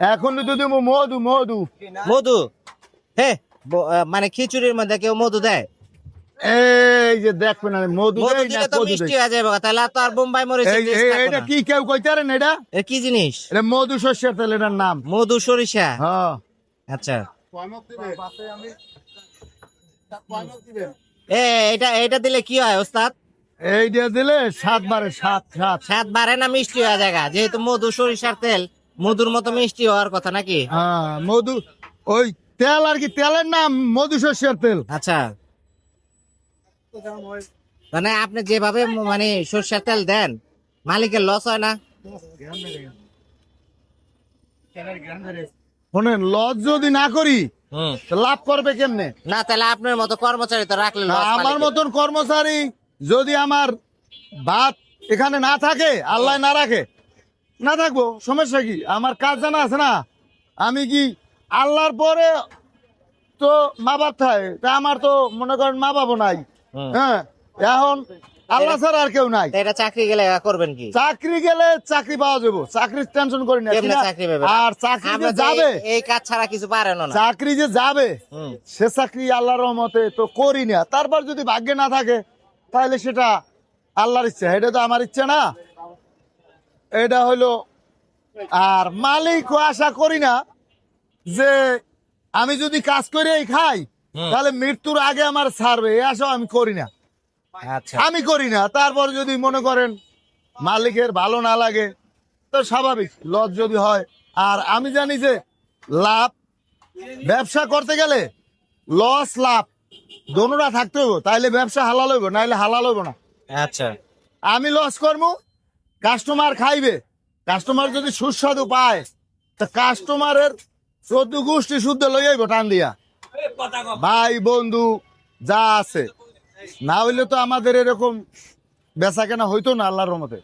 এখন তো দিব মধু মধু মধু। হে, মানে খিচুড়ির মধ্যে কেউ মধু দেয়? এই যে দেখবেন মধু মধু দেয় না দিলে তো কদু মিষ্টি দেয় হয়ে যাবে, তাহলে আর তো আর বোম্বাই মরিচের টেস্ট থাকবে এটা না। কি কেউ কইতারেন এটা এ কি জিনিস? এটা মধু শস্যের তেল এটার নাম মধু সরিষা। হ্যাঁ আচ্ছা, এ এটা এটা দিলে কি হয় ওস্তাদ? এইটা দিলে 7 বারে 7 7 স্বাদ বাড়ে না মিষ্টি হয়ে যায়? যেহেতু মধু সরিষার তেল, মধুর মতো মিষ্টি হওয়ার কথা নাকি? হ্যাঁ মধু ওই তেল আর কি তেলের নাম মধু শস্যের তেল আচ্ছা, মানে আপনি যেভাবে মানে সরষের তেল দেন, মালিকের লস হয় না? শোনেন লজ যদি না করি হুম। তো লাভ করবে কেমনে না, তাহলে আপনার মতো কর্মচারী তো রাখলে না, লস আমার মালিকের। মতন কর্মচারী যদি আমার ভাত এখানে না থাকে আল্লাহ না রাখে না থাকবো সমস্যা কি আমার কাজ জানা আছে না আমি কি আল্লাহর পরে তো মা বাপ থাকে তা আমার তো মনে করেন মা বাবা নাই হুম। হ্যাঁ এখন আল্লাহ ছাড়া আর কেউ নাই তা এটা চাকরি গেলে করবেন কি? চাকরি গেলে চাকরি পাওয়া যাবো চাকরির টেনশন করি না কেমনে কিনা? চাকরি পাবেন? আর চাকরি আমরা যে তো যাবে এই কাজ ছাড়া কিছু পারেন না। চাকরি যে যাবে হুম। সে চাকরি আল্লাহর রহমতে তো করি না তারপর যদি ভাগ্যে না থাকে তাহলে সেটা আল্লাহর ইচ্ছা এটা তো আমার ইচ্ছা না এটা হলো আর মালিক আশা করি না যে আমি যদি কাজ করে খাই হুম। তাহলে মৃত্যুর আগে আমার ছাড়বে এই আশা আমি করি না আচ্ছা, আমি করি না তারপর যদি মনে করেন মালিকের ভালো না লাগে তো স্বাভাবিক লস যদি হয় আর আমি জানি যে লাভ ব্যবসা করতে গেলে লস লাভ দোনোটা থাকতে হইব তাইলে ব্যবসা হালাল হইব নাইলে হালাল হইব না আচ্ছা। আমি লস করবো কাস্টমার খাইবে কাস্টমার যদি সুস্বাদু পায় তা কাস্টমারের 14 গোষ্ঠী শুদ্ধ লই আইব টান দিয়া ভাই বন্ধু যা আছে না হইলে তো আমাদের এরকম বেচা কেনা হইতো না আল্লাহর রহমতে